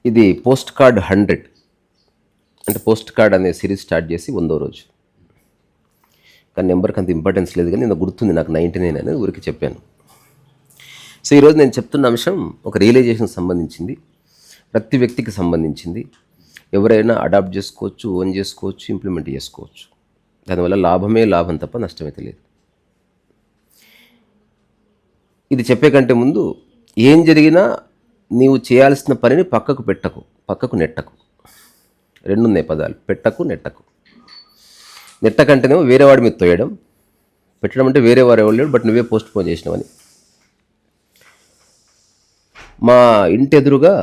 ఇది post card 100 అంటే post card అనే సిరీస్ స్టార్ట్ చేసి 100వ రోజు. కానీ నెంబర్కి అంత ఇంపార్టెన్స్ లేదు, కానీ నేను గుర్తుంది నాకు 99 అనేది ఊరికి చెప్పాను. సో ఈరోజు నేను చెప్తున్న అంశం ఒక రియలైజేషన్కి సంబంధించింది, ప్రతి వ్యక్తికి సంబంధించింది. ఎవరైనా అడాప్ట్ చేసుకోవచ్చు, ఓన్ చేసుకోవచ్చు, ఇంప్లిమెంట్ చేసుకోవచ్చు. దానివల్ల లాభమే లాభం తప్ప నష్టమైతే లేదు. ఇది చెప్పే కంటే ముందు ఏం జరిగినా నీవు చేయాల్సిన పనిని పక్కకు నెట్టకు. రెండు ఉన్నాయి పదాలు, పెట్టకు నెట్టకు. నెట్టకంటేనేమో వేరే వాడి మీద తోయడం, పెట్టడం అంటే వేరే వారు ఎవరు లేడు బట్ నువ్వే పోస్ట్ పోన్ చేసినావని. మా ఇంటి ఎదురుగా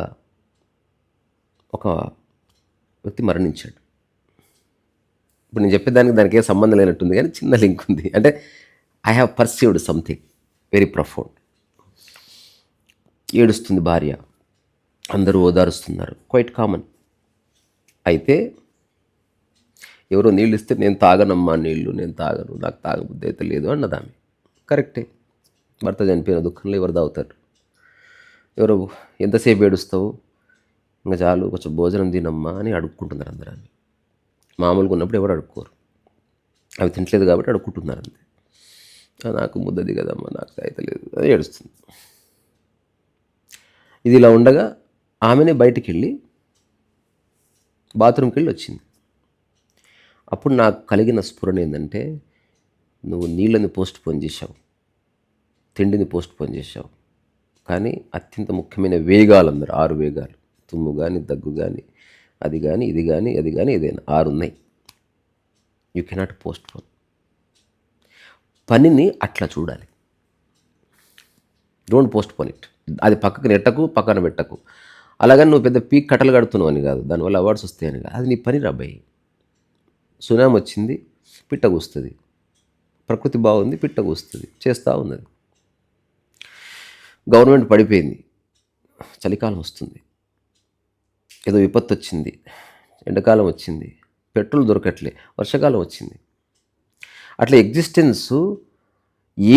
ఒక వ్యక్తి మరణించాడు. ఇప్పుడు నేను చెప్పేదానికి దానికి ఏ సంబంధం లేనట్టుంది, కానీ చిన్న లింక్ ఉంది. అంటే I have perceived something very profound. ఏడుస్తుంది భార్య, అందరూ ఓదారుస్తున్నారు, క్వైట్ కామన్. అయితే ఎవరో నీళ్ళు ఇస్తే నేను తాగనమ్మా నీళ్ళు, నేను తాగను, నాకు తాగబుద్ధి అయితే లేదు అన్నదామె. కరెక్టే, భర్త చనిపోయిన దుఃఖంలో ఎవరు తాగుతారు? ఎవరో ఎంతసేపు ఏడుస్తావు, ఇంకా చాలు కొంచెం భోజనం తినమ్మా అని అడుక్కుంటున్నారు అందరూ. మామూలుగా ఉన్నప్పుడు ఎవరు అడుక్కోరు, అవి తినట్లేదు కాబట్టి అడుక్కుంటున్నారు అంతే. నాకు ముద్దది కదమ్మా, నాకు అయితే లేదు అది ఏడుస్తుంది. ఇది ఇలా ఉండగా ఆమెనే బయటికి వెళ్ళి బాత్రూమ్కి వెళ్ళి వచ్చింది. అప్పుడు నాకు కలిగిన స్ఫురణ ఏంటంటే, నువ్వు నీళ్ళని పోస్ట్ పోన్ చేశావు, తిండిని పోస్ట్ పోన్ చేశావు, కానీ అత్యంత ముఖ్యమైన వేగాలు అందరు 6 వేగాలు, తుమ్ము కానీ, దగ్గు కానీ, అది కానీ, ఇది కానీ, అది కానీ, ఏదైనా 6 ఉన్నాయి. You cannot post phone. పనిని అట్లా చూడాలి, డోంట్ పోస్ట్ పోన్ ఇట్. అది పక్కకు నెట్టకు, పక్కన పెట్టకు. అలాగని నువ్వు పెద్ద పీక్ కట్టలు కడుతున్నావు అని కాదు, దానివల్ల అవార్డ్స్ వస్తాయని కాదు. అది నీ పని రాబాయి. సునామీ వచ్చింది, పిట్ట కూస్తుంది. ప్రకృతి బాగుంది, పిట్ట కూస్తుంది, చేస్తూ ఉన్నది. గవర్నమెంట్ పడిపోయింది, చలికాలం వస్తుంది. ఏదో విపత్తు వచ్చింది, ఎండాకాలం వచ్చింది, పెట్రోల్ దొరకట్లే, వర్షాకాలం వచ్చింది. అట్లా ఎగ్జిస్టెన్సు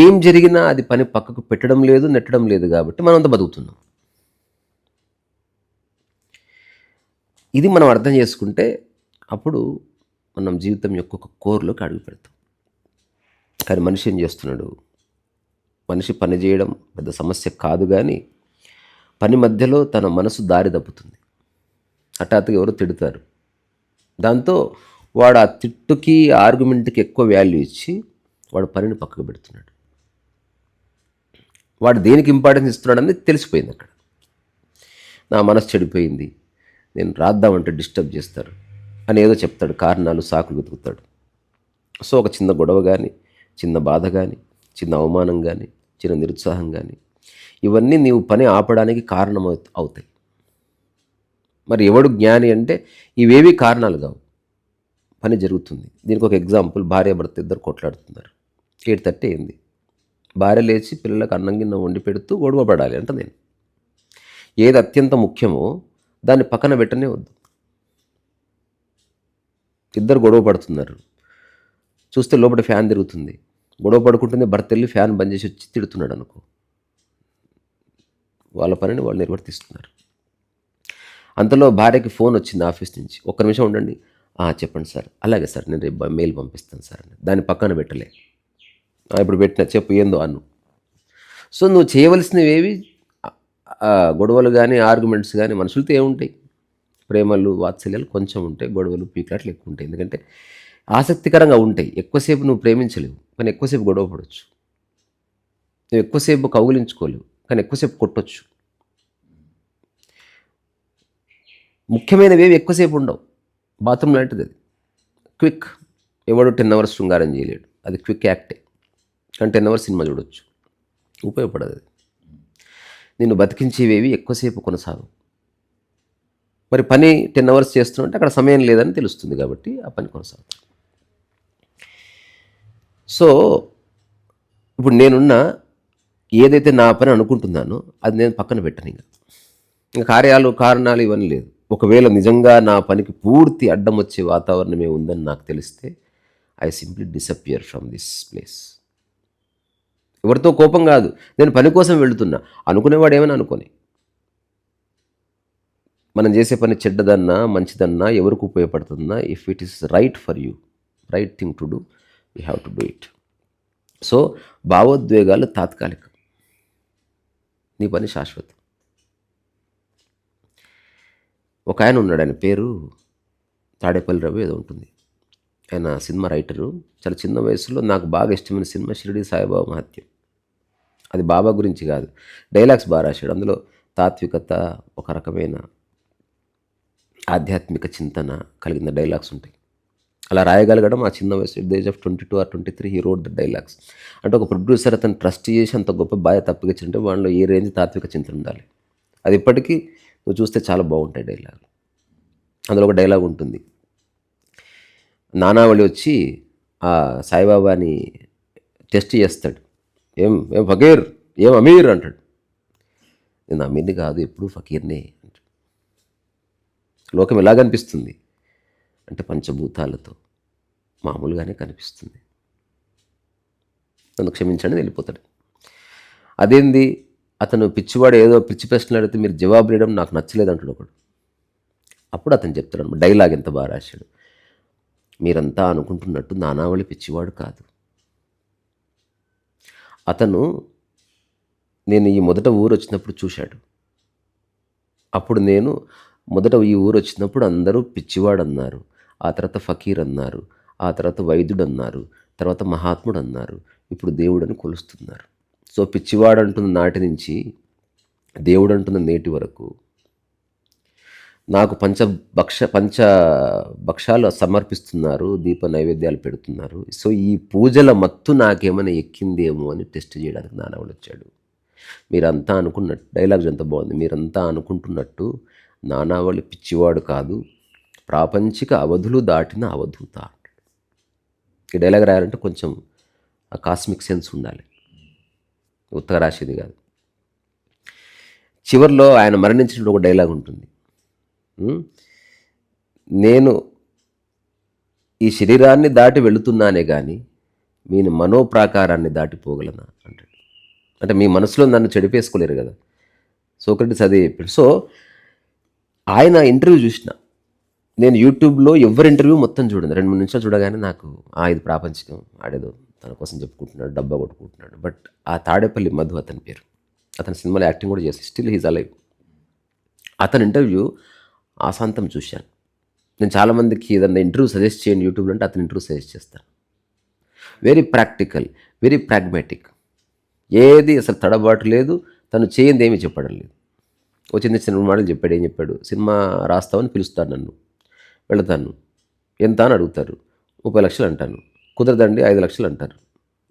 ఏం జరిగినా అది పని పక్కకు పెట్టడం లేదు, నెట్టడం లేదు, కాబట్టి మనం అంతా బతుకుతున్నాం. ఇది మనం అర్థం చేసుకుంటే అప్పుడు మనం జీవితం యొక్క ఒక కోర్లోకి అడుగు పెడతాం. కానీ మనిషి ఏం చేస్తున్నాడు? మనిషి పని చేయడం పెద్ద సమస్య కాదు, కానీ పని మధ్యలో తన మనసు దారి తప్పుతుంది. హఠాత్తుగా ఎవరో తిడతారు, దాంతో వాడు ఆ తిట్టుకి, ఆర్గ్యుమెంట్కి ఎక్కువ వాల్యూ ఇచ్చి వాడు పనిని పక్కకు పెడుతున్నాడు. వాడు దేనికి ఇంపార్టెన్స్ ఇస్తున్నాడు అనేది తెలిసిపోయింది అక్కడ. నా మనసు చెడిపోయింది, నేను రాద్దామంటే డిస్టర్బ్ చేస్తారు అని ఏదో చెప్తాడు, కారణాలు, సాకులు వెతుకుతాడు. సో ఒక చిన్న గొడవ కానీ, చిన్న బాధ కానీ, చిన్న అవమానం కానీ, చిన్న నిరుత్సాహం కానీ, ఇవన్నీ నీవు పని ఆపడానికి కారణం అవుతాయి. మరి ఎవడు జ్ఞాని అంటే ఇవేవి కారణాలు కావు, పని జరుగుతుంది. దీనికి ఒక ఎగ్జాంపుల్, భార్య భర్త ఇద్దరు కొట్లాడుతున్నారు. 8:30 అయింది. భార్య లేచి పిల్లలకు అన్నం గిన్నె వండి పెడుతూ గొడవ పడాలి అంట. నేను ఏది అత్యంత ముఖ్యమో దాన్ని పక్కన పెట్టనే వద్దు. ఇద్దరు గొడవ పడుతున్నారు, చూస్తే లోపల ఫ్యాన్ తిరుగుతుంది. గొడవ పడుకుంటుంది, భర్త వెళ్ళి ఫ్యాన్ బంద్ చేసి వచ్చి తిడుతున్నాడు అనుకో, వాళ్ళ పనిని వాళ్ళు నిర్వర్తిస్తున్నారు. అంతలో భార్యకి ఫోన్ వచ్చింది ఆఫీస్ నుంచి, ఒక్క నిమిషం ఉండండి, చెప్పండి సార్, అలాగే సార్ నేను రేపు మెయిల్ పంపిస్తాను సార్ అని. దాన్ని పక్కన పెట్టలే, ఇప్పుడు పెట్టిన చెప్పు ఏందో అన్ను. సో నువ్వు చేయవలసినవి గొడవలు కానీ, ఆర్గ్యుమెంట్స్ కానీ, మనుషులతో ఏముంటాయి? ప్రేమలు, వాత్సల్యాలు కొంచెం ఉంటాయి, గొడవలు, పీక్లాట్లు ఎక్కువ ఉంటాయి. ఎందుకంటే ఆసక్తికరంగా ఉంటాయి. ఎక్కువసేపు నువ్వు ప్రేమించలేవు, కానీ ఎక్కువసేపు గొడవ పడవచ్చు. నువ్వు ఎక్కువసేపు కౌగిలించుకోలేవు, కానీ ఎక్కువసేపు కొట్టొచ్చు. ముఖ్యమైనవి ఎక్కువసేపు ఉండవు. బాత్రూమ్ లాంటిది అది, క్విక్. ఎవడు 10 hours శృంగారం చేయలేడు, అది క్విక్ యాక్టే. కానీ 10 hours సినిమా చూడొచ్చు, ఉపయోగపడదు అది. నిన్ను బతికించేవేవి ఎక్కువసేపు కొనసాగు. మరి పని 10 hours చేస్తున్నట్టే అక్కడ సమయం లేదని తెలుస్తుంది, కాబట్టి ఆ పని కొనసాగుతుంది. సో ఇప్పుడు నేనున్న ఏదైతే నా పని అనుకుంటున్నానో అది నేను పక్కన పెట్టను. ఇంకా కార్యాలు, కారణాలు ఇవన్నీ లేదు. ఒకవేళ నిజంగా నా పనికి పూర్తి అడ్డం వచ్చే వాతావరణమే ఉందని నాకు తెలిస్తే I simply disappear from this place. ఎవరితో కోపం కాదు, నేను పని కోసం వెళుతున్నా. అనుకునేవాడు ఏమైనా అనుకోని, మనం చేసే పని చెడ్డదన్నా మంచిదన్నా ఎవరికి ఉపయోగపడుతుందన్నా, if it is right for you, right thing to do, you have to do it. So భావోద్వేగాలు తాత్కాలికం, నీ పని శాశ్వతం. ఒక ఆయన ఉన్నాడు, ఆయన పేరు తాడేపల్లి రవి ఏదో ఉంటుంది. ఆయన సినిమా రైటరు. చాలా చిన్న వయసులో నాకు బాగా ఇష్టమైన సినిమా షిరిడి సాయిబాబా మహత్యం. అది బాబా గురించి కాదు, డైలాగ్స్ బాగా రాశాడు. అందులో తాత్వికత, ఒక రకమైన ఆధ్యాత్మిక చింతన కలిగిన డైలాగ్స్ ఉంటాయి. అలా రాయగలగడం ఆ చిన్న వయసు, at the age of 22 or 23 he wrote the dialogues. అంటే ఒక ప్రొడ్యూసర్ అతను ట్రస్ట్ చేసి అంత గొప్ప బాధ్యత అప్పగించారంటే వాళ్ళలో ఏ రేంజ్ తాత్విక చింతన ఉండాలి. అది ఇప్పటికీ నువ్వు చూస్తే చాలా బాగుంటాయి డైలాగులు. అందులో ఒక డైలాగ్ ఉంటుంది, నానావళి వచ్చి ఆ సాయిబాబాని టెస్ట్ చేస్తాడు. ఏం ఏం ఫకీర్, ఏం అమీర్ అంటాడు. నేను అమీర్ని కాదు, ఎప్పుడు ఫకీర్నే అంటాడు. లోకం ఎలా కనిపిస్తుంది అంటే పంచభూతాలతో మామూలుగానే కనిపిస్తుంది, నన్ను క్షమించండి వెళ్ళిపోతాడు. అదేంది, అతను పిచ్చివాడు ఏదో పిచ్చి ప్రశ్నలు అడిగితే మీరు జవాబు ఇవ్వడం నాకు నచ్చలేదు అంటాడు ఒకడు. అప్పుడు అతను చెప్తాడు అనమాట, డైలాగ్ ఎంత బాగా రాశాడు, మీరంతా అనుకుంటున్నట్టు నానావళి పిచ్చివాడు కాదు. అతను నేను ఈ మొదట ఊరు వచ్చినప్పుడు చూశాడు. అప్పుడు నేను మొదట ఈ ఊరు వచ్చినప్పుడు అందరూ పిచ్చివాడు అన్నారు, ఆ తర్వాత ఫకీర్ అన్నారు, ఆ తర్వాత వైద్యుడు అన్నారు, తర్వాత మహాత్ముడు అన్నారు, ఇప్పుడు దేవుడని కొలుస్తున్నారు. సో పిచ్చివాడు అంటున్న నాటి నుంచి దేవుడు అంటున్న నేటి వరకు నాకు పంచభక్షాలు సమర్పిస్తున్నారు, దీప నైవేద్యాలు పెడుతున్నారు. సో ఈ పూజల మత్తు నాకేమైనా ఎక్కిందేమో అని టెస్ట్ చేయడానికి నానవుడు వచ్చాడు. మీరంతా అనుకున్నట్టు, డైలాగ్స్ ఎంత బాగుంది, మీరంతా అనుకుంటున్నట్టు నానావళి పిచ్చివాడు కాదు, ప్రాపంచిక అవధులు దాటిన అవధూత. ఈ డైలాగ్ రాయాలంటే కొంచెం ఆ కాస్మిక్ సెన్స్ ఉండాలి, ఉత్తర రాసేది కాదు. చివరిలో ఆయన మరణించినప్పుడు ఒక డైలాగ్ ఉంటుంది, నేను ఈ శరీరాన్ని దాటి వెళుతున్నానే కానీ మీ మనోప్రాకారాన్ని దాటిపోగలనా అంటాడు. అంటే మీ మనసులో నన్ను చెడిపేసుకోలేరు కదా, సోక్రటీస్ అదే చెప్పాడు. సో ఆయన ఇంటర్వ్యూ చూసిన నేను, యూట్యూబ్లో ఎవరి ఇంటర్వ్యూ మొత్తం చూడండి, 2-3 నిమిషాలు చూడగానే నాకు ఇది ప్రాపంచికం, ఆడేదో తన కోసం చెప్పుకుంటున్నాడు, డబ్బా కొట్టుకుంటున్నాడు. బట్ ఆ తాడేపల్లి మధు అతని పేరు, అతని సినిమాలో యాక్టింగ్ కూడా చేసి స్టిల్ హీజ్ అలైవ్. అతని ఇంటర్వ్యూ ఆశాంతం చూశాను. నేను చాలామందికి ఏదన్నా ఇంటర్వ్యూ సజెస్ట్ చేయండి యూట్యూబ్లో అంటే అతని ఇంటర్వ్యూ సజెస్ట్ చేస్తాను. వెరీ ప్రాక్టికల్, వెరీ ప్రాగ్మాటిక్, ఏది అసలు తడబాటు లేదు, తను చేయింది ఏమీ చెప్పడం లేదు. ఓ చిన్న చిన్న మాటలు చెప్పాడు. ఏం చెప్పాడు, సినిమా రాస్తామని పిలుస్తాను, నన్ను వెళతాను, ఎంత అని అడుగుతారు, 30 లక్షలు అంటాను, కుదరదండి 5 లక్షలు అంటారు,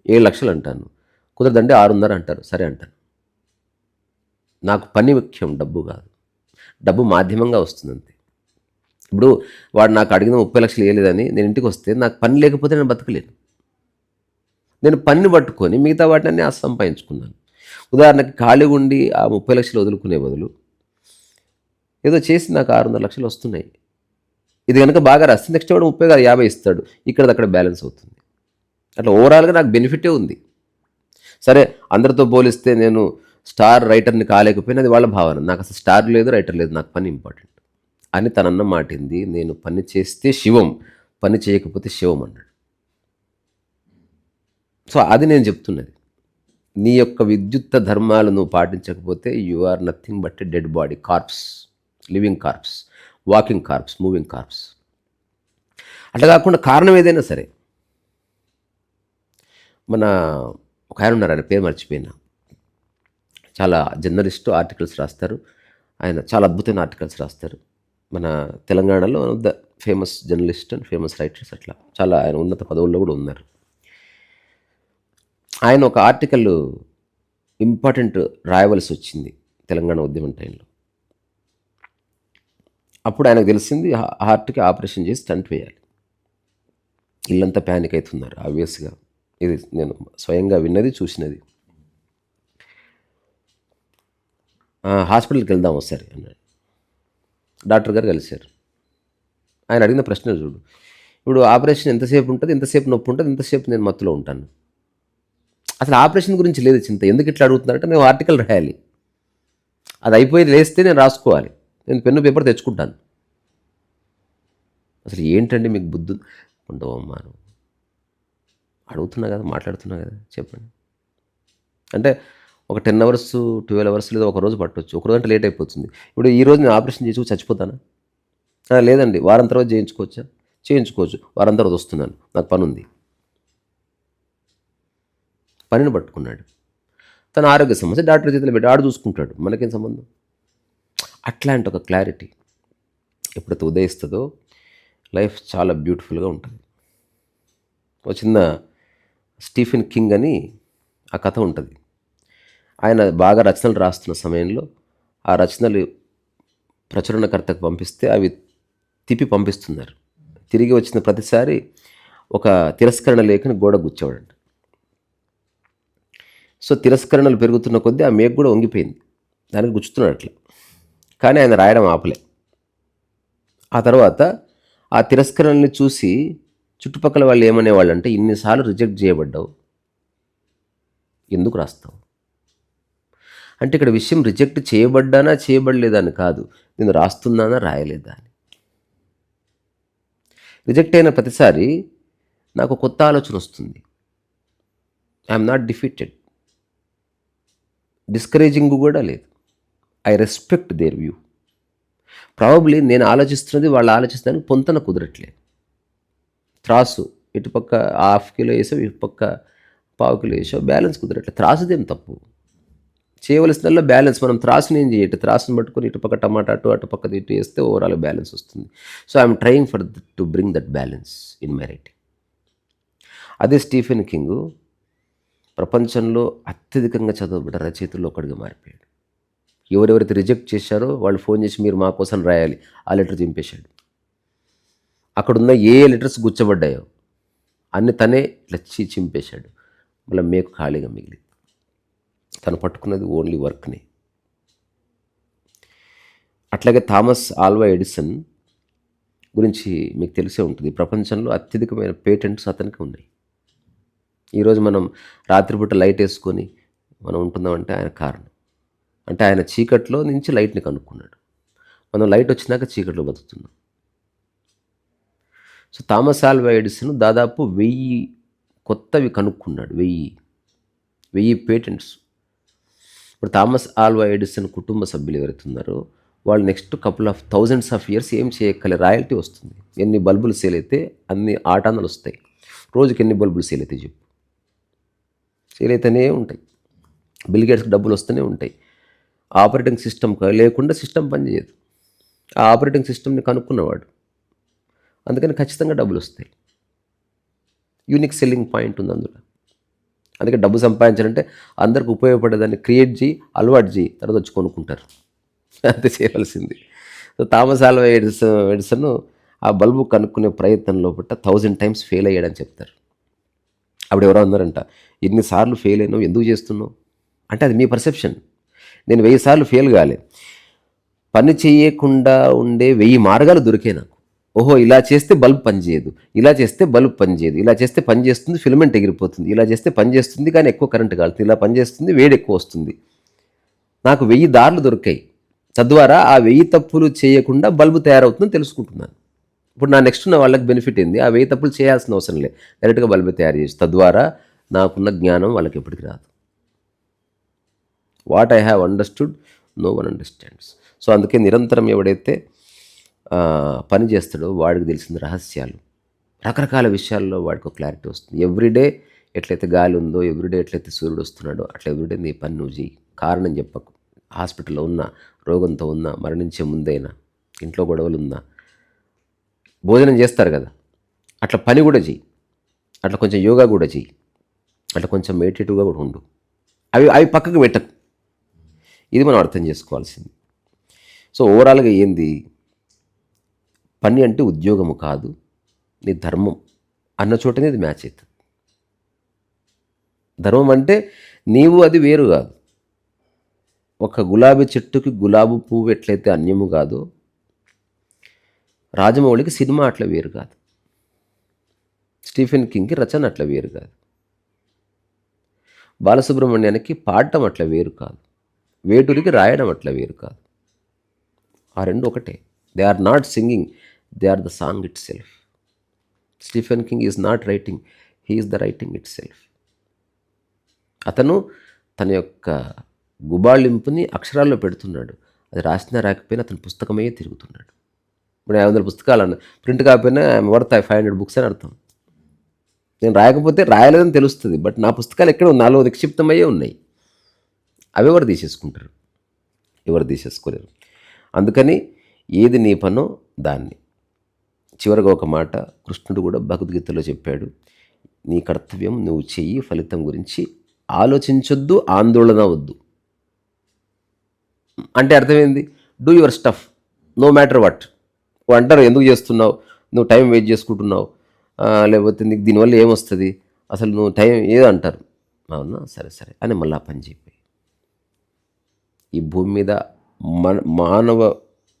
7 లక్షలు అంటాను, కుదరదండి 6.5 అంటారు, సరే అంటాను. నాకు పని ముఖ్యం, డబ్బు కాదు. డబ్బు మాధ్యమంగా వస్తుంది అంతే. ఇప్పుడు వాడు నాకు అడిగిన 30 లక్షలు వేయలేదని నేను ఇంటికి వస్తే నాకు పని లేకపోతే నేను బతకలేను. నేను పనిని పట్టుకొని మిగతా వాటిని సంపాదించుకున్నాను. ఉదాహరణకి ఖాళీగా ఉండి ఆ 30 లక్షలు వదులుకునే బదులు ఏదో చేసి నాకు 600 లక్షలు వస్తున్నాయి. ఇది కనుక బాగా రాస్తే నెక్స్ట్ వాడు 30 కాదు 50 ఇస్తాడు, ఇక్కడ అక్కడ బ్యాలెన్స్ అవుతుంది. అట్లా ఓవరాల్గా నాకు బెనిఫిటే ఉంది. సరే అందరితో పోలిస్తే నేను స్టార్ రైటర్ని కాలేకపోయినా అది వాళ్ళ భావన, నాకు అసలు స్టార్ లేదు రైటర్ లేదు, నాకు పని ఇంపార్టెంట్ అని తనన్న మాటింది. నేను పని చేస్తే శివం, పని చేయకపోతే శివం అన్నాడు. సో అది నేను చెప్తున్నది, నీ యొక్క విద్యుత్ ధర్మాలు నువ్వు పాటించకపోతే you are nothing but a dead body, corpse, living corpse, walking corpse, moving corpse. అట్లా కాకుండా కారణం ఏదైనా సరే, మన ఒక ఆయన ఉన్నారు, ఆయన పేరు మర్చిపోయినా, చాలా జర్నలిస్టు, ఆర్టికల్స్ రాస్తారు. ఆయన చాలా అద్భుతమైన ఆర్టికల్స్ రాస్తారు. మన తెలంగాణలో one of the famous journalist and famous writers, అట్లా చాలా ఆయన ఉన్నత పదవుల్లో కూడా ఉన్నారు. ఆయన ఒక ఆర్టికల్ ఇంపార్టెంట్ రాయవలసి వచ్చింది తెలంగాణ ఉద్యమం టైంలో. అప్పుడు ఆయనకు తెలిసింది హార్ట్కి ఆపరేషన్ చేసి స్టంట్ వేయాలి. ఇల్లంతా ప్యానిక్ అవుతున్నారు ఆబ్వియస్గా. ఇది నేను స్వయంగా విన్నది, చూసినది. హాస్పిటల్కి వెళ్దాం ఒకసారి అన్నాడు. డాక్టర్ గారు కలిశారు. ఆయన అడిగిన ప్రశ్న చూడు, ఇప్పుడు ఆపరేషన్ ఎంతసేపు ఉంటుంది, ఎంతసేపు నొప్పి ఉంటుంది, ఎంతసేపు నేను మత్తులో ఉంటాను. అసలు ఆపరేషన్ గురించి లేదు చింత. ఎందుకు ఇట్లా అడుగుతున్నారంటే నేను ఆర్టికల్ రాయాలి, అది అయిపోయి లేస్తే నేను రాసుకోవాలి. నేను పెన్ను పేపర్ తెచ్చుకుంటాను. అసలు ఏంటండి మీకు బుద్ధి ఉండవమ్మా? అడుగుతున్నా కదా, మాట్లాడుతున్నా కదా, చెప్పండి. అంటే ఒక 10 అవర్స్ 12 అవర్స్ లేదా ఒక రోజు పట్టొచ్చు, ఒక రోజు అంటే లేట్ అయిపోతుంది. ఇప్పుడు ఈ రోజు నేను ఆపరేషన్ చేసి చచ్చిపోతానా? లేదండి. వారం తర్వాత చేయించుకోవచ్చా? చేయించుకోవచ్చు. వారం తర్వాత వస్తున్నాను, నాకు పని ఉంది. పనిని పట్టుకున్నాడు. తన ఆరోగ్య సమస్య డాక్టర్ చేతిలో పెట్టి ఆడు చూసుకుంటాడు, మనకేం సంబంధం? అట్లాంటి ఒక క్లారిటీ ఎప్పుడైతే ఉదయిస్తుందో లైఫ్ చాలా బ్యూటిఫుల్గా ఉంటుంది. ఒక చిన్న స్టీఫెన్ కింగ్ అని ఆ కథ ఉంటుంది. ఆయన బాగా రచనలు రాస్తున్న సమయంలో ఆ రచనలు ప్రచురణకర్తకు పంపిస్తే అవి తిప్పి పంపిస్తున్నారు. తిరిగి వచ్చిన ప్రతిసారి ఒక తిరస్కరణ లేఖని గోడ గుచ్చేవాడంట. సో తిరస్కరణలు పెరుగుతున్న కొద్దీ ఆ మేఘ కూడా వంగిపోయింది, దానికి గుచ్చుతున్నాడు అట్లా. కానీ ఆయన రాయడం ఆపలే. ఆ తర్వాత ఆ తిరస్కరణని చూసి చుట్టుపక్కల వాళ్ళు ఏమనేవాళ్ళు అంటే, ఇన్నిసార్లు రిజెక్ట్ చేయబడ్డావు, ఎందుకు రాస్తావు? అంటే ఇక్కడ విషయం రిజెక్ట్ చేయబడ్డానా చేయబడలేదా అని కాదు, నేను రాస్తున్నానా రాయలేదా అని. రిజెక్ట్ అయిన ప్రతిసారి నాకు కొత్త ఆలోచన వస్తుంది. ఐఎమ్ నాట్ డిఫీటెడ్, డిస్కరేజింగ్ కూడా లేదు. I respect their view. Probably నేను ఆలోచిస్తున్నది వాళ్ళు ఆలోచిస్తానికి పొంతన కుదరట్లేదు. త్రాసు ఇటుపక్క 1/2 కిలో వేసావు, ఇటుపక్క 1/4 కిలో వేసావు, బ్యాలెన్స్ కుదరట్లేదు. త్రాసుదేం తప్పు, చేయవలసినల్లో బ్యాలెన్స్. మనం త్రాసుని ఏం చేయట్లేదు, త్రాసుని పట్టుకొని ఇటుపక్క టమాటా అటుపక్క ఇటు వేస్తే ఓవరాల్ బ్యాలెన్స్ వస్తుంది. So I'm trying for to bring that balance in my writing. అదే స్టీఫెన్ కింగ్ ప్రపంచంలో అత్యధికంగా చదవబడ్డ రచయితల్లో ఒకటిగా మారిపోయాడు. ఎవరెవరైతే రిజెక్ట్ చేశారో వాళ్ళు ఫోన్ చేసి మీరు మా కోసం రాయాలి, ఆ లెటర్ చింపేశాడు. అక్కడున్న ఏ లెటర్స్ గుచ్చబడ్డాయో అన్ని తనే లచ్చి చింపేశాడు. మళ్ళీ మేకు ఖాళీగా మిగిలి తను పట్టుకున్నది ఓన్లీ వర్క్ని. అట్లాగే థామస్ ఆల్వా ఎడిసన్ గురించి మీకు తెలిసే ఉంటుంది. ప్రపంచంలో అత్యధికమైన పేటెంట్స్ అతనికి ఉన్నాయి. ఈరోజు మనం రాత్రిపూట లైట్ వేసుకొని మనం ఉంటున్నామంటే ఆయన కారణం. అంటే ఆయన చీకట్లో నుంచి లైట్ని కనుక్కున్నాడు, మనం లైట్ వచ్చినాక చీకట్లో బతుకుతున్నాం. సో థామస్ ఆల్వా ఎడిసన్ దాదాపు 1000 కొత్తవి కనుక్కున్నాడు. 1000 పేటెంట్స్. ఇప్పుడు థామస్ ఆల్వా ఎడిసన్ కుటుంబ సభ్యులు ఎవరైతే ఉన్నారో వాళ్ళు next couple of thousands of years ఏం చేయక్కలే, రాయల్టీ వస్తుంది. ఎన్ని బల్బులు సేల్ అయితే అన్ని ఆటానాలు వస్తాయి. రోజుకి ఎన్ని బల్బులు సేల్ అయితే చెప్పు, సేల్ అయితేనే ఉంటాయి. బిల్ గేట్స్కి డబ్బులు వస్తూనే ఉంటాయి. ఆపరేటింగ్ సిస్టమ్ లేకుండా సిస్టమ్ పనిచేయదు. ఆ ఆపరేటింగ్ సిస్టమ్ని కనుక్కున్నవాడు, అందుకని ఖచ్చితంగా డబ్బులు వస్తాయి. యూనిక్ సెల్లింగ్ పాయింట్ ఉంది అందులో. అందుకే డబ్బు సంపాదించాలంటే అందరికి ఉపయోగపడేదాన్ని క్రియేట్ చేయి, అలవాటు చేయి, తర్వాత వచ్చి కొనుక్కుంటారు. అంతే చేయవలసింది. సో థామస్ ఆల్వా ఎడిసన్ ఆ బల్బు కనుక్కునే ప్రయత్నంలో 1000 టైమ్స్ ఫెయిల్ అయ్యాడని చెప్తారు. అప్పుడు ఎవరో అన్నారంట, ఎన్నిసార్లు ఫెయిల్ అయినావు, ఎందుకు చేస్తున్నావు అంటే అది మీ పర్సెప్షన్. నేను 1000 సార్లు ఫెయిల్ కాలే, పని చేయకుండా ఉండే 1000 మార్గాలు దొరికాయి నాకు. ఓహో ఇలా చేస్తే బల్బ్ పనిచేయదు, ఇలా చేస్తే బల్బ్ పనిచేయదు, ఇలా చేస్తే పని చేస్తుంది ఫిలమెంట్ ఎగిరిపోతుంది, ఇలా చేస్తే పని చేస్తుంది కానీ ఎక్కువ కరెంట్ కాలుతుంది, ఇలా పని చేస్తుంది వేడి ఎక్కువ వస్తుంది. నాకు 1000 దారులు దొరికాయి. తద్వారా ఆ 1000 తప్పులు చేయకుండా బల్బు తయారవుతుందని తెలుసుకుంటున్నాను. ఇప్పుడు నా నెక్స్ట్ ఉన్న వాళ్ళకి బెనిఫిట్ ఏంది, ఆ 1000 తప్పులు చేయాల్సిన అవసరం లేదు, డైరెక్ట్గా బల్బు తయారు చేసి. తద్వారా నాకున్న జ్ఞానం వాళ్ళకి ఎప్పటికీ రాదు. What I have understood no one understands. So అందుకే నిరంతరం ఎవడైతే పని చేస్తాడో వాడికి తెలిసిన రహస్యాలు, రకరకాల విషయాల్లో వాడికి ఒక క్లారిటీ వస్తుంది. ఎవ్రీడే ఎట్లయితే గాలి ఉందో, ఎవ్రీడే ఎట్లయితే సూర్యుడు వస్తున్నాడో అట్లా ఎవ్రీడే నీ పని నువ్వు చేయి. కారణం చెప్పకు. హాస్పిటల్లో ఉన్నా, రోగంతో ఉన్నా, మరణించే ముందైనా, ఇంట్లో గొడవలు ఉన్నా, భోజనం చేస్తారు కదా అట్లా పని కూడా చెయ్యి, అట్లా కొంచెం యోగా కూడా చెయ్యి, అట్లా కొంచెం మెడిటేటివ్గా కూడా ఉండు. అవి పక్కకు పెట్టకు. ఇది మనం అర్థం చేసుకోవాల్సింది. సో ఓవరాల్గా ఏంది, పని అంటే ఉద్యోగము కాదు, నీ ధర్మం అన్న చోటనే ఇది మ్యాచ్ అవుతుంది. ధర్మం అంటే నీవు అది వేరు కాదు. ఒక గులాబీ చెట్టుకి గులాబీ పువ్వు ఎట్లయితే అన్యము కాదో, రాజమౌళికి సినిమా అట్లా వేరు కాదు, స్టీఫెన్ కింగ్కి రచన అట్లా వేరు కాదు, బాలసుబ్రహ్మణ్యానికి పాడటం అట్లా వేరు కాదు, వేటూరికి రాయడం అట్లా వేరు కాదు. ఆ రెండు ఒకటే. They are not singing, they are the song itself. Stephen King is not writing, he is the writing itself. అతను తన యొక్క గుబాళింపుని అక్షరాల్లో పెడుతున్నాడు. అది రాసినా రాకపోయినా అతని పుస్తకమే తిరుగుతున్నాడు. ఇప్పుడు 500 పుస్తకాలు ప్రింట్ కాకపోయినా ఐఎమ్ వర్త్ 500 బుక్స్ అని అర్థం. నేను రాయకపోతే రాయలేదని తెలుస్తుంది, బట్ నా పుస్తకాలు ఎక్కడ నాలో నిక్షిప్తమయ్యే ఉన్నాయి. అవి ఎవరు తీసేసుకుంటారు? ఎవరు తీసేసుకోలేరు. అందుకని ఏది నీ పనో దాన్ని. చివరిగా ఒక మాట కృష్ణుడు కూడా భగవద్గీతలో చెప్పాడు, నీ కర్తవ్యం నువ్వు చెయ్యి, ఫలితం గురించి ఆలోచించొద్దు, ఆందోళన వద్దు. అంటే అర్థమైంది, do your stuff no matter what. అంటారు ఎందుకు చేస్తున్నావు, నువ్వు టైం వేస్ట్ చేసుకుంటున్నావు, లేకపోతే నీకు దీనివల్ల ఏమొస్తుంది, అసలు నువ్వు టైం ఏదో అంటారు. అవునా, సరే సరే అని మళ్ళీ పని చెప్పి. ఈ భూమి మీద మానవ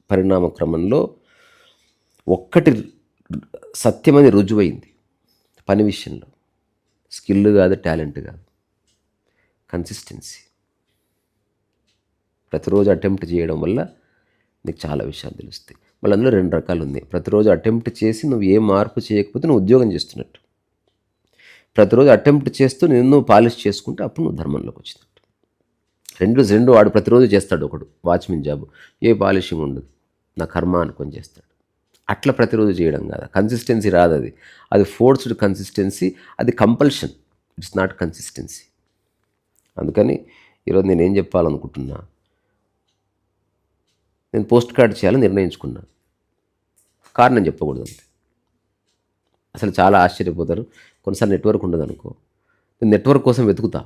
పరిణామ క్రమంలో ఒక్కటి సత్యమని రుజువైంది పని విషయంలో. స్కిల్ కాదు, టాలెంట్ కాదు, కన్సిస్టెన్సీ. ప్రతిరోజు అటెంప్ట్ చేయడం వల్ల నీకు చాలా విషయాలు తెలుస్తాయి. మళ్ళీ అందులో 2 రకాలు ఉన్నాయి. ప్రతిరోజు అటెంప్ట్ చేసి నువ్వు ఏ మార్పు చేయకపోతే నువ్వు ఉద్యోగం చేస్తున్నట్టు. ప్రతిరోజు అటెంప్ట్ చేస్తూ నిన్ను పాలిష్ చేసుకుంటే అప్పుడు నువ్వు ధర్మంలోకి వచ్చినట్టు. రెండు వాడు ప్రతిరోజు చేస్తాడు. ఒకడు వాచ్మెన్ జాబ్, ఏ పాలిషింగ్ ఉండదు, నా కర్మ అనుకొని చేస్తాడు. అట్లా ప్రతిరోజు చేయడం కాదు, కన్సిస్టెన్సీ రాదు. అది ఫోర్స్డ్ కన్సిస్టెన్సీ, అది కంపల్షన్, ఇట్స్ నాట్ కన్సిస్టెన్సీ. అందుకని ఈరోజు నేనేం చెప్పాలనుకుంటున్నా, నేను పోస్ట్ కార్డ్ చేయాలని నిర్ణయించుకున్నా. కారణం చెప్పకూడదు అంతే. అసలు చాలా ఆశ్చర్యపోతారు. కొన్నిసార్లు నెట్వర్క్ ఉండదు అనుకో, నేను నెట్వర్క్ కోసం వెతుకుతా.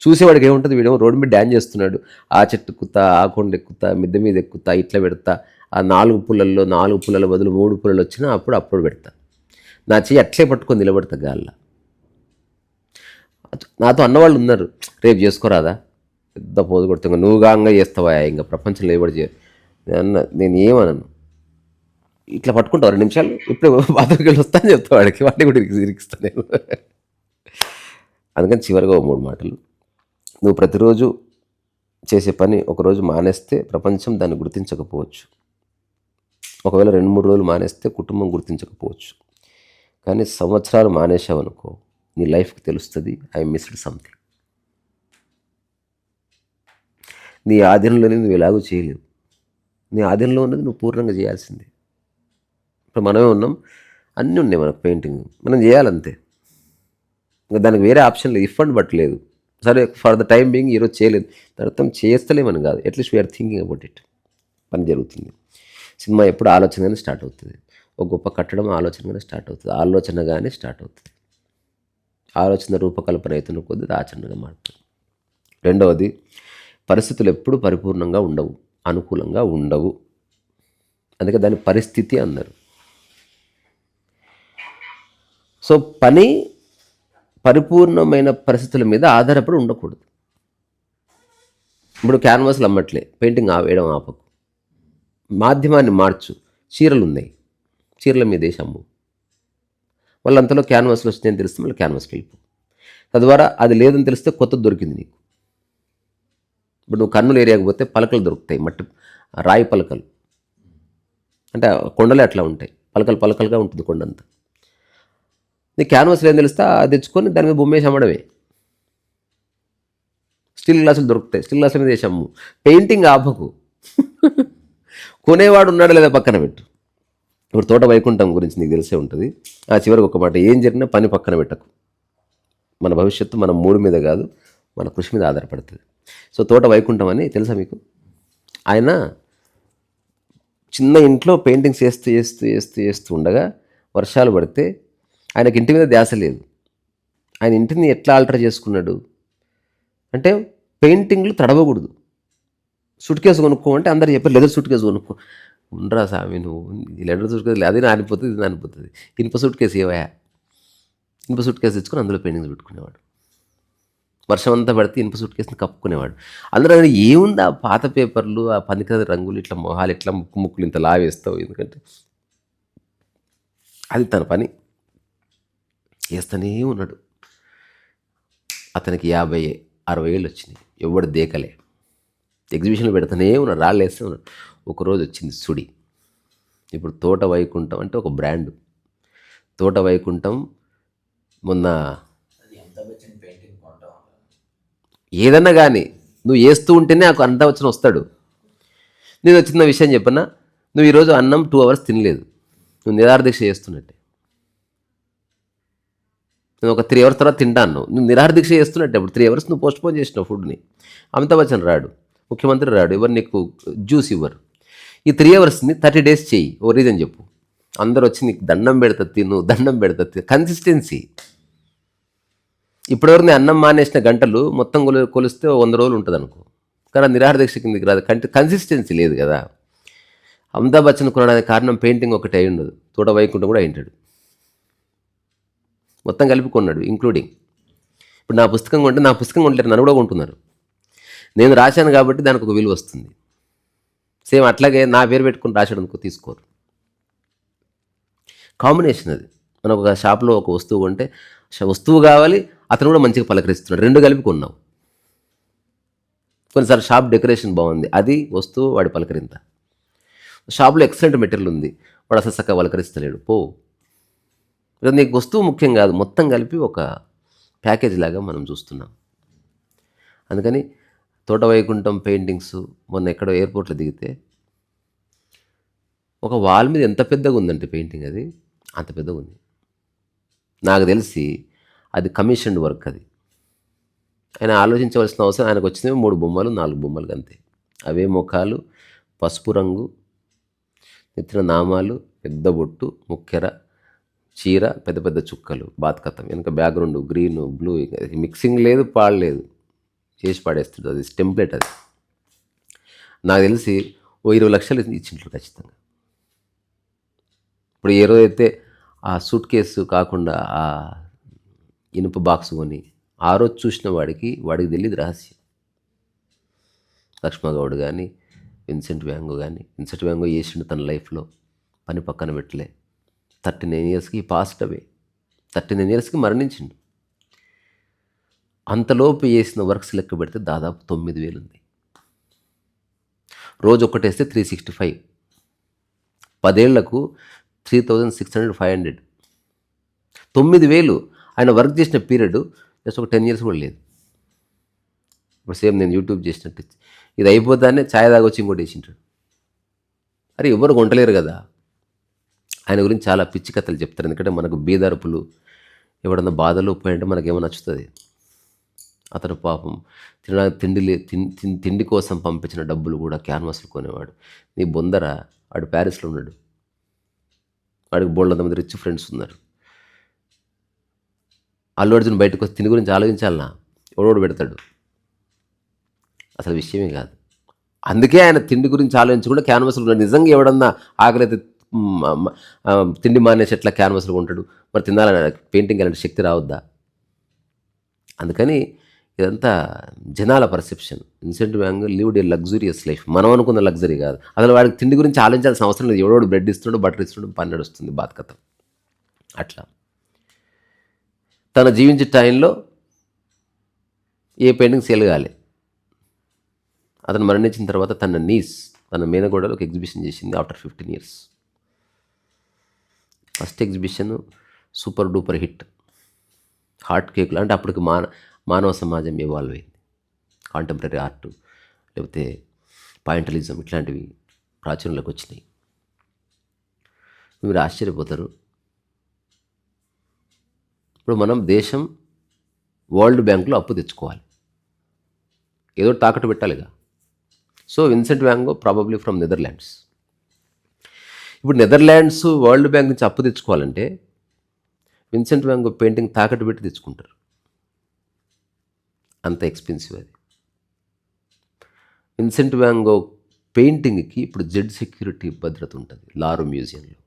చూసేవాడికి ఏముంటుంది, వీడేమో రోడ్డు మీద డ్యాన్స్ చేస్తున్నాడు, ఆ చెట్టు ఎక్కుతా, ఆ కొండ ఎక్కుతా, మిద్దె మీద ఎక్కుతా, ఇట్లా పెడతా, ఆ 4 పుల్లల బదులు 3 పుల్లలు వచ్చినా అప్పుడు పెడతా. నా చెయ్యి అట్లే పట్టుకొని నిలబడతా గాల్లో. నాతో అన్నవాళ్ళు ఉన్నారు, రేపు చేసుకోరాదా, పెద్ద పోజు కొడుతుంది, నువ్వు గాంగా చేస్తావా, ఇంకా ప్రపంచంలో ఎవడు నేను ఏమనను. ఇట్లా పట్టుకుంటావు 2 నిమిషాలు, ఇప్పుడు బాత్రూమ్కి వెళ్ళి వస్తా అని చెప్తా వాడికి, వాడిని కూడా ఇరికిస్తాను నేను. అందుకని చివరిగా 3 మాటలు. నువ్వు ప్రతిరోజు చేసే పని ఒకరోజు మానేస్తే ప్రపంచం దాన్ని గుర్తించకపోవచ్చు. ఒకవేళ 2-3 రోజులు మానేస్తే కుటుంబం గుర్తించకపోవచ్చు. కానీ సంవత్సరాలు మానేసావనుకో, నీ లైఫ్కి తెలుస్తుంది, ఐ మిస్డ్ సంథింగ్. నీ ఆధీనంలోనే నువ్వు ఎలాగో చేయలేవు. నీ ఆధీనంలో ఉన్నది నువ్వు పూర్ణంగా చేయాల్సిందే. ఇప్పుడు మనమే ఉన్నాం, అన్నీ ఉన్నాయి మనకు, పెయింటింగ్ మనం చేయాలంతే. ఇంకా దానికి వేరే ఆప్షన్ లేదు, ఇఫ్ అండ్ బట్ లేదు. సరే ఫర్ ద టైం బీయింగ్ ఈరోజు చేయలేదు, దాని అర్థం చేస్తలేమని కాదు, at least we are thinking about it. పని జరుగుతుంది. సినిమా ఎప్పుడు ఆలోచనగానే స్టార్ట్ అవుతుంది. ఒక గొప్ప కట్టడం ఆలోచనగానే స్టార్ట్ అవుతుంది, ఆలోచనగానే స్టార్ట్ అవుతుంది. ఆలోచన రూపకల్పన అవుతున్న కొద్ది ఆచరణగా మారుతుంది. రెండవది, పరిస్థితులు ఎప్పుడు పరిపూర్ణంగా ఉండవు, అనుకూలంగా ఉండవు. అందుకే దాని పరిస్థితి అన్నారు. సో పని పరిపూర్ణమైన పరిస్థితుల మీద ఆధారపడి ఉండకూడదు. ఇప్పుడు క్యాన్వాస్లు అమ్మట్లే, పెయింటింగ్ వేయడం ఆపకు, మాధ్యమాన్ని మార్చు. చీరలు ఉన్నాయి, చీరల మీద వేసి అమ్ము. మళ్ళీ అంతలో క్యాన్వాస్లు వచ్చినాయని తెలిస్తే మళ్ళీ క్యాన్వాస్కి వెళ్ళిపో. తద్వారా అది లేదని తెలిస్తే కొత్తది దొరికింది నీకు. ఇప్పుడు నువ్వు కర్నూలు ఏరియాకి పోతే పలకలు దొరుకుతాయి, మట్టి రాయి పలకలు, అంటే కొండలే అట్లా ఉంటాయి, పలకలుగా ఉంటుంది కొండంతా. నీ క్యాన్వాస్లో ఏం తెలిస్తే అది తెచ్చుకొని దాని మీద బొమ్మేసి అమ్మడమే. స్టీల్ గ్లాసులు దొరుకుతాయి, స్టీల్ గ్లాసుల మీద వేసి అమ్ము. పెయింటింగ్ ఆపకు. కొనేవాడు ఉన్నాడు లేదా పక్కన పెట్టు. ఇప్పుడు తోట వైకుంఠం గురించి నీకు తెలిసే ఉంటుంది. ఆ చివరికి ఒక మాట, ఏం జరిగినా పని పక్కన పెట్టకు. మన భవిష్యత్తు మన మూడు మీద కాదు, మన కృషి మీద ఆధారపడుతుంది. సో తోట వైకుంఠం అని తెలుసా మీకు? ఆయన చిన్న ఇంట్లో పెయింటింగ్స్ చేస్తూ ఉండగా వర్షాలు పడితే ఆయనకి ఇంటి మీద ధ్యాస లేదు. ఆయన ఇంటిని ఎట్లా ఆల్టర్ చేసుకున్నాడు అంటే, పెయింటింగ్లు తడవకూడదు. సూట్ కేసు కొనుక్కో అంటే అందరు చెప్పారు లెదర్ సూట్ కేసు కొనుక్కో. ఉండరా స్వామి నువ్వు, లెదర్ సూట్ కేసు అది నానిపోతుంది, ఇది నానిపోతుంది. ఇనుప సూట్ కేసు ఏవయా, ఇనుప సూట్ కేసు తెచ్చుకొని అందులో పెయింటింగ్స్ పెట్టుకునేవాడు. వర్షం అంతా పడితే ఇనుప సూట్ కేసుని కప్పుకునేవాడు. అందులో ఏముంది, ఆ పాత పేపర్లు, ఆ పనికిరాని రంగులు, ఇట్లా మొహాలు ఇట్లా ముక్కులు ఇంత లావేస్తావు, ఎందుకంటే అది తన పని. వేస్తూనే ఉన్నాడు. అతనికి 50-60 ఏళ్ళు వచ్చినాయి, ఎవడు దేకలే. ఎగ్జిబిషన్లు పెడుతూనే ఉన్నారు, రాళ్ళు వేస్తూ ఉన్నారు. ఒకరోజు వచ్చింది సుడి. ఇప్పుడు తోట వైకుంఠం అంటే ఒక బ్రాండ్. తోట వైకుంఠం మొన్న ఏదన్నా కానీ నువ్వు వేస్తూ ఉంటేనే నాకు అంతా వచ్చిన వస్తాడు. నేను చిన్న విషయం చెప్పన్నా, నువ్వు ఈరోజు అన్నం 2 hours తినలేదు, నువ్వు నిరాహారదీక్ష చేస్తున్నట్టే. నేను ఒక 3 hours తర్వాత తింటాను, నువ్వు నిరాహారదీక్ష చేస్తున్నట్టే. అప్పుడు 3 hours నువ్వు పోస్ట్పోన్ చేసినావు ఫుడ్ని. అమితాబ్ బచ్చన్ రాడు, ముఖ్యమంత్రి రాడు, ఎవరు నీకు జ్యూస్ ఇవ్వరు. ఈ 3 hoursని 30 days చెయ్యి. ఓ రీజన్ చెప్పు. అందరు వచ్చి నీకు దండం పెడతా తిను, దండం పెడతా తిను. కన్సిస్టెన్సీ. ఇప్పటివరకు నేను అన్నం మానేసిన గంటలు మొత్తం కొలిస్తే 100 రోజులు ఉంటుంది అనుకో, కానీ నిరాహార దీక్ష కిందకి రాదు. కన్సిస్టెన్సీ లేదు కదా. అమితాబ్ బచ్చన్ కొనడానికి కారణం పెయింటింగ్ ఒకటి అయి ఉండదు, తోట వైకుంఠం కూడా అయింటాడు. మొత్తం కలిపి కొన్నాడు, ఇంక్లూడింగ్. ఇప్పుడు నా పుస్తకం కొంటే నా పుస్తకం కొంటలేరు, నన్ను కూడా కొంటున్నారు. నేను రాశాను కాబట్టి దానికి ఒక విలువ వస్తుంది. సేమ్ అట్లాగే నా పేరు పెట్టుకుని రాశాడు అనుకో, తీసుకోరు. కాంబినేషన్ అది. మనం ఒక షాప్లో ఒక వస్తువు కొంటే వస్తువు కావాలి, అతను కూడా మంచిగా పలకరిస్తున్నాడు, రెండు కలిపి కొన్నావు. కొన్నిసార్లు షాప్ డెకరేషన్ బాగుంది, అది వస్తువు వాడి పలకరింత. షాప్లో ఎక్సలెంట్ మెటీరియల్ ఉంది, వాడు అసలు చక్కగా పలకరిస్తలేడు, పో. నీకు వస్తువు ముఖ్యం కాదు, మొత్తం కలిపి ఒక ప్యాకేజ్ లాగా మనం చూస్తున్నాం. అందుకని తోట వైకుంఠం పెయింటింగ్స్ మొన్న ఎక్కడో ఎయిర్పోర్ట్లో దిగితే ఒక వాల్ మీద ఎంత పెద్దగా ఉందంటే పెయింటింగ్, అది అంత పెద్దగా ఉంది. నాకు తెలిసి అది కమిషన్డ్ వర్క్. అది ఆయన ఆలోచించవలసిన అవసరం, ఆయనకు వచ్చినవి 3 బొమ్మలు 4 బొమ్మలు అంతే. అవే ముఖాలు, పసుపు రంగు, నెత్తిన నామాలు, పెద్ద బొట్టు, ముక్కెర, చీర, పెద్ద పెద్ద చుక్కలు, బాత్కథం, వెనక బ్యాక్గ్రౌండ్ గ్రీను బ్లూ, మిక్సింగ్ లేదు, పాడలేదు, చేసి పాడేస్తుంది. అది టెంప్లెట్. అది నాకు తెలిసి 20 లక్షలు ఇచ్చింటారు ఖచ్చితంగా. ఇప్పుడు ఏ రోజైతే ఆ సూట్ కేసు కాకుండా ఆ ఇనుప బాక్స్ కొని ఆ రోజు చూసిన వాడికి తెలియదు రహస్యం. లక్ష్మగౌడ్ కానీ, విన్సెంట్ వ్యాంగో కానీ. విన్సెంట్ వ్యాంగో చేసిండు తన లైఫ్లో, పని పక్కన పెట్టలే. 39 yearsకి పాస్ట్ అవే, 39 yearsకి మరణించిండు. అంతలోపు చేసిన వర్క్స్ లెక్క పెడితే దాదాపు 9,000 ఉంది. రోజు ఒక్కటేస్తే 365, 10 ఏళ్లకు 3,600, 500, 9,000. ఆయన వర్క్ చేసిన పీరియడ్ జస్ట్ ఒక 10 years కూడా లేదు. ఇప్పుడు సేమ్ నేను యూట్యూబ్ చేసినట్టు ఇది అయిపోతానే ఛాయ్ తాగొచ్చి ఇంకోటి వేసింటాడు. అరే ఎవరు కొంటలేరు కదా. ఆయన గురించి చాలా పిచ్చి కథలు చెప్తారు, ఎందుకంటే మనకు బీదరుపులు ఎవడన్నా బాధలు పోయంటే మనకేమో నచ్చుతుంది. అతను పాపం తిండి కోసం పంపించిన డబ్బులు కూడా క్యాన్వాస్లు కొనేవాడు. నీ బొందర, వాడు ప్యారిస్లో ఉన్నాడు, వాడికి బోల్డంత మంది రిచ్ ఫ్రెండ్స్ ఉన్నారు. అల్లు అర్జున్ బయటకు వచ్చి తిండి గురించి ఆలోచించాలనా, ఎవడోడు పెడతాడు, అసలు విషయమే కాదు. అందుకే ఆయన తిండి గురించి ఆలోచించకుండా క్యాన్వాస్లు ఉన్నాడు. నిజంగా ఎవడన్నా ఆకలితే తిండి మానేసి ఎట్లా క్యాన్వాస్లు ఉంటాడు, మరి తినాలని పెయింటింగ్ అలాంటి శక్తి రావద్దా? అందుకని ఇదంతా జనాల పర్సెప్షన్. విన్సెంట్ వ్యాంగ్ లివ్డ్ ఏ లగ్జూరియస్ లైఫ్, మనం అనుకున్న లగ్జరీ కాదు. అసలు వాడికి తిండి గురించి ఆలోచించాల్సిన అవసరం లేదు. ఎవడోడు బ్రెడ్ ఇస్తున్నాడు, బటర్ ఇస్తున్నాడు, పని నడుస్తుంది, బాత్కథం. అట్లా తన జీవించే టైంలో ఏ పెయింటింగ్ సేల్ కాలే. అతను మరణించిన తర్వాత తన మేనగోడలో ఒక ఎగ్జిబిషన్ చేసింది after 15 years. First exhibition super duper hit. Heart కేకులు అంటే అప్పటికి మానవ సమాజం ఇవాల్వ్ అయింది. కాంటెంపరీ ఆర్ట్ లేకపోతే పాయింటలిజం ఇట్లాంటివి ప్రాచుర్యంలోకి వచ్చినాయి. మీరు ఆశ్చర్యపోతారు. ఇప్పుడు మనం దేశం వరల్డ్ బ్యాంకులో అప్పు తెచ్చుకోవాలి, ఏదో తాకట్టు పెట్టాలిగా. So Vincent van Gogh probably from Netherlands. ఇప్పుడు నెదర్లాండ్స్ వరల్డ్ బ్యాంక్ నుంచి అప్పు తెచ్చుకోవాలంటే విన్సెంట్ వ్యాంగో పెయింటింగ్ తాకట్టు పెట్టి తెచ్చుకుంటారు, అంత ఎక్స్పెన్సివ్ అది. విన్సెంట్ వ్యాంగో పెయింటింగ్కి ఇప్పుడు జెడ్ సెక్యూరిటీ భద్రత ఉంటుంది లారో మ్యూజియంలో.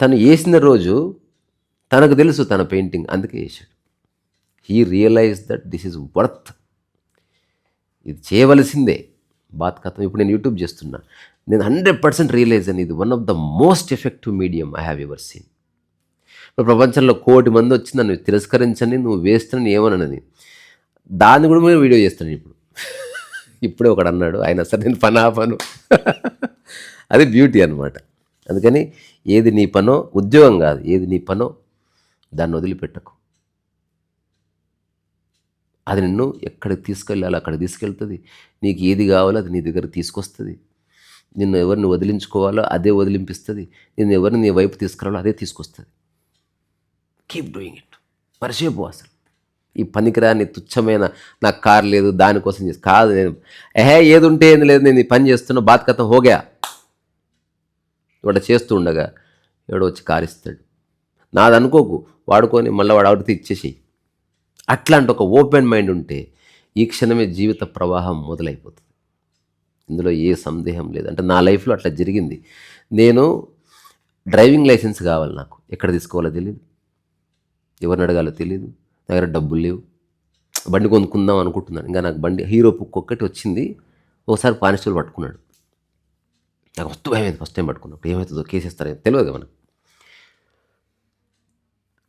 తను వేసిన రోజు తనకు తెలుసు తన పెయింటింగ్, అందుకే వేసాడు. He realize that this is worth, ఇది చేయవలసిందే. బాత్కథం ఇప్పుడు నేను యూట్యూబ్ చేస్తున్నా, నేను 100% రియలైజ్ అని ఇది one of the most effective medium I have ever seen. ఇప్పుడు ప్రపంచంలో 1 కోటి మంది వచ్చి నన్ను తిరస్కరించని, నువ్వు వేస్ట్ అని ఏమనని, దాన్ని కూడా నేను వీడియో చేస్తాను ఇప్పుడు. ఇప్పుడే ఒకడు అన్నాడు, ఆయన సరే నేను పని ఆపను. అది బ్యూటీ అనమాట. అందుకని ఏది నీ పనో, ఉద్యోగం కాదు, ఏది నీ పనో దాన్ని వదిలిపెట్టకు. అది నిన్ను ఎక్కడికి తీసుకెళ్ళాలో అక్కడికి తీసుకెళ్తుంది. నీకు ఏది కావాలో అది నీ దగ్గర తీసుకొస్తుంది. నిన్ను ఎవరిని వదిలించుకోవాలో అదే వదిలింపిస్తుంది. నిన్ను ఎవరిని నీ వైపు తీసుకురావాలో అదే తీసుకొస్తుంది. Keep doing it. మర్చిపో అసలు ఈ పనికిరాని తుచ్చమైన నాకు కారు లేదు దానికోసం చేసి కాదు. నేను ఏది ఉంటే ఏది లేదు, నేను ఈ పని చేస్తున్నా, బాత్ కథం హోగా వాడు చేస్తూ ఉండగా ఎవడో వచ్చి కారు ఇస్తాడు. నాది అనుకోకు, వాడుకొని మళ్ళీ వాడు ఆవిడతో ఇచ్చేసేయి. అట్లాంటి ఒక ఓపెన్ మైండ్ ఉంటే ఈ క్షణమే జీవిత ప్రవాహం మొదలైపోతుంది. ఇందులో ఏ సందేహం లేదు. అంటే నా లైఫ్లో అట్లా జరిగింది. నేను డ్రైవింగ్ లైసెన్స్ కావాలి, నాకు ఎక్కడ తీసుకోవాలో తెలియదు, ఎవరిని అడగాలో తెలియదు, నా దగ్గర డబ్బులు లేవు, బండి కొనుక్కుందాం అనుకుంటున్నాను. ఇంకా నాకు బండి హీరో పుక్ ఒక్కటి వచ్చింది. ఒకసారి కానిస్టేబుల్ పట్టుకున్నాడు. నాకు వస్తూ భయమైంది ఫస్ట్ టైం పట్టుకున్నప్పుడు. ఏమవుతుందో, కేసేస్తారో తెలియదు కదా మనకు.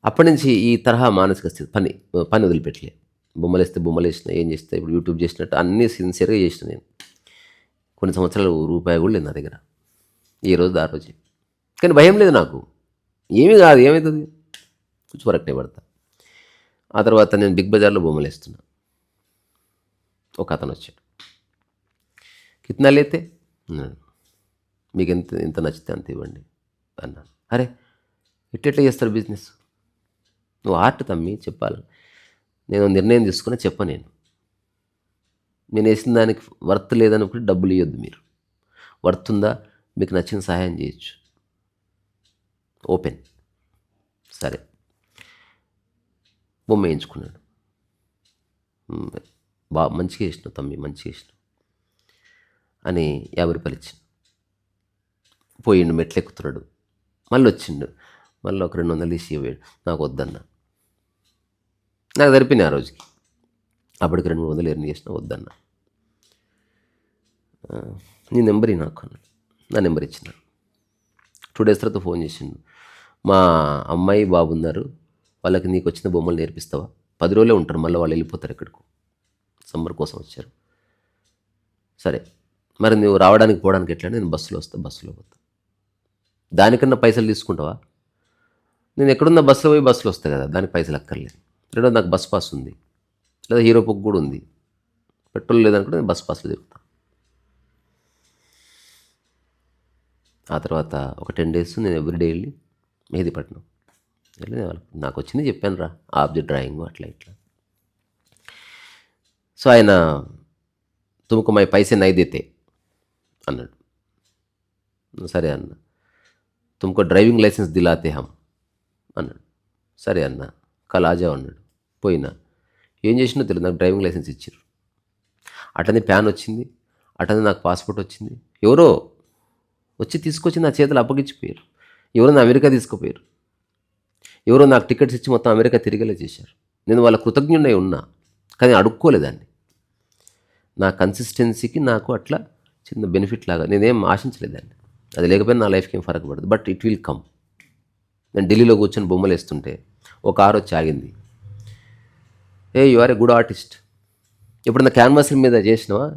అప్పటి నుంచి ఈ తరహా మానసిక స్థితి, పని వదిలిపెట్టలే. బొమ్మలు వేస్తే బొమ్మలు వేసిన, ఏం చేస్తే ఇప్పుడు యూట్యూబ్ చేసినట్టు అన్నీ సిన్సియర్గా చేసిన నేను. కొన్ని సంవత్సరాలు రూపాయి కూడా లేదు నా దగ్గర, ఈ రోజు ఆ రోజే. కానీ భయం లేదు నాకు, ఏమీ కాదు, ఏమవుతుంది, కొంచెం వరకునే పడతా. ఆ తర్వాత నేను బిగ్ బజార్లో బొమ్మలు వేస్తున్నా. ఒక అతను వచ్చాడు, కిత్నా లేతే అన్నాడు. మీకు ఎంత నచ్చితే అంత ఇవ్వండి అన్నాను. అరే ఎట్లెట్లా చేస్తారు బిజినెస్, నువ్వు ఆర్ట్ తమ్మి చెప్పాలి. నేను నిర్ణయం తీసుకుని నేను వేసిన దానికి వర్త్ లేదనుకుంటే డబ్బులు ఇవ్వద్దు. మీరు వర్త్ ఉందా, మీకు నచ్చిన సహాయం చేయొచ్చు, ఓపెన్. సరే బొమ్మ వేయించుకున్నాడు. మంచిగా వేసినావు తమ్మి, మంచిగా వేసినావు అని 50 రూపాయలు ఇచ్చిండు. పోయిండు, మెట్లు ఎక్కుతున్నాడు, మళ్ళీ వచ్చిండు, మళ్ళీ ఒక 200 తీసి ఇవ్వాడు. నాకు వద్దన్నా, నాకు సరిపోయినాయి ఆ రోజుకి. అప్పటికి 200-300 ఎర్న్ చేసిన, వద్దన్నా. నీ నెంబర్ నాకు అన్నాడు. నా నెంబర్ ఇచ్చిన. 2 days తర్వాత ఫోన్ చేసిండు. మా అమ్మాయి బాబు ఉన్నారు, వాళ్ళకి నీకు వచ్చిన బొమ్మలు నేర్పిస్తావా? 10 రోజులే ఉంటారు, మళ్ళీ వాళ్ళు వెళ్ళిపోతారు ఎక్కడికో, సమ్మర్ కోసం వచ్చారు. సరే మరి నువ్వు రావడానికి పోవడానికి ఎట్లా? నేను బస్సులో బస్సులో పోతా. దానికన్నా పైసలు తీసుకుంటావా? నేను ఎక్కడున్నా బస్సులో పోయి బస్సులో వస్తాను కదా, దానికి పైసలు అక్కర్లేదు. రెండోది నాకు బస్ పాస్ ఉంది, లేదా హీరో పుక్ కూడా ఉంది. పెట్రోల్ లేదనుకుంటే నేను బస్ పాస్లో తిరుగుతాను. ఆ తర్వాత ఒక 10 days నేను ఎవ్రీడే వెళ్ళి మెహదీపట్నం వెళ్ళి నాకు వచ్చింది చెప్పాను రా, ఆబ్జెక్ట్ డ్రాయింగ్ అట్లా ఇట్లా. సో ఆయన తుమ్కు మై పైసే నై దేతే అన్నాడు. సరే అన్న. తుమ్కో డ్రైవింగ్ లైసెన్స్ దిలాతే హమ్ అన్నాడు. సరే అన్న, కల్ ఆజావ్ అన్నాడు. పోయినా, ఏం చేసినా తెలియదు, నాకు డ్రైవింగ్ లైసెన్స్ ఇచ్చారు. అటనే ప్యాన్ వచ్చింది, అటనే నాకు పాస్పోర్ట్ వచ్చింది. ఎవరో వచ్చి తీసుకొచ్చి నా చేతులు అప్పగించిపోయారు. ఎవరో నా అమెరికా తీసుకుపోయారు. ఎవరో నాకు టికెట్స్ ఇచ్చి మొత్తం అమెరికా తిరిగేలా చేశారు. నేను వాళ్ళ కృతజ్ఞుడై ఉన్నా, కానీ అడుక్కోలేదాన్ని. నా కన్సిస్టెన్సీకి నాకు అట్లా చిన్న బెనిఫిట్ లాగా నేనేం ఆశించలేదాన్ని. అది లేకపోయినా నా లైఫ్కి ఏం ఫరక్ పడదు, బట్ ఇట్ విల్ కమ్. నేను ఢిల్లీలో కూర్చొని బొమ్మలు వేస్తుంటే ఒక కారు వచ్చి ఆగింది. You are a good artist, ఇప్పుడు నా క్యాన్వాసుల మీద చేసినావా?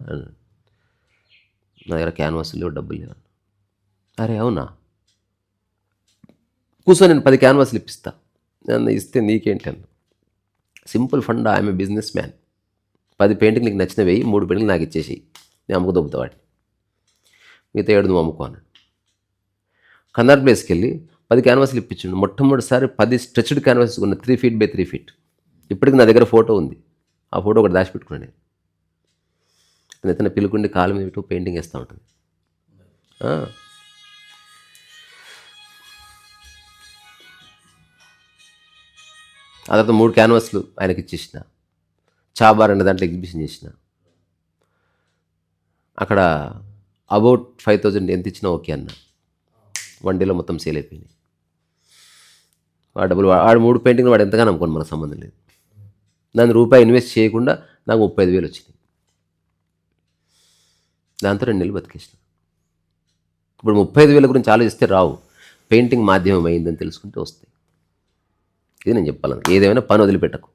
నా దగ్గర క్యాన్వాసులు లేవు, డబ్బులు లేవు. అరే అవునా, కూర్చొని నేను 10 క్యాన్వాసులు ఇప్పిస్తా. నన్ను ఇస్తే నీకేంటి అన్న. Simple fund, I'm a business man. 10 painting నీకు నచ్చిన వెయ్యి, 3 పెయింటింగ్ నాకు ఇచ్చేసి నేను అమ్ముకు దొబ్బుతా వాటిని, మిగతా 7 నువ్వు అమ్ముకో అన్నాడు. కన్నర్ ప్లేస్కి వెళ్ళి 10 క్యాన్వాసులు ఇప్పించండు. మొట్టమొదటిసారి 10 స్ట్రెచ్డ్ క్యాన్వాసెస్ ఉన్న 3 feet by 3 feet. ఇప్పటికి నా దగ్గర ఫోటో ఉంది, ఆ ఫోటో ఒకటి దాచిపెట్టుకున్నాను నేను. ఎత్తన పిలుకుండి కాలు మీద పెట్టు పెయింటింగ్ వేస్తూ ఉంటుంది. ఆ తర్వాత 3 క్యాన్వాస్లు ఆయనకి ఇచ్చేసిన. చాబార్ అనే దాంట్లో ఎగ్జిబిషన్ చేసిన. అక్కడ అబౌట్ 5,000 ఎంత ఇచ్చినా ఓకే అన్న. 1 day మొత్తం సేల్ అయిపోయినాయి. వాడు డబ్బులు, వాడు 3 పెయింటింగ్లు వాడు ఎంతగానో అనుకోండి, మనకు సంబంధం లేదు. దాన్ని రూపాయి ఇన్వెస్ట్ చేయకుండా నాకు 35,000 వచ్చినాయి. దాంతో 2 నెలలు బతికేసిన. ఇప్పుడు 35,000 గురించి ఆలోచిస్తే రావు, పెయింటింగ్ మాధ్యమం అయిందని తెలుసుకుంటే వస్తాయి. ఇది నేను చెప్పాలను. ఏదేమైనా పని వదిలిపెట్టకు.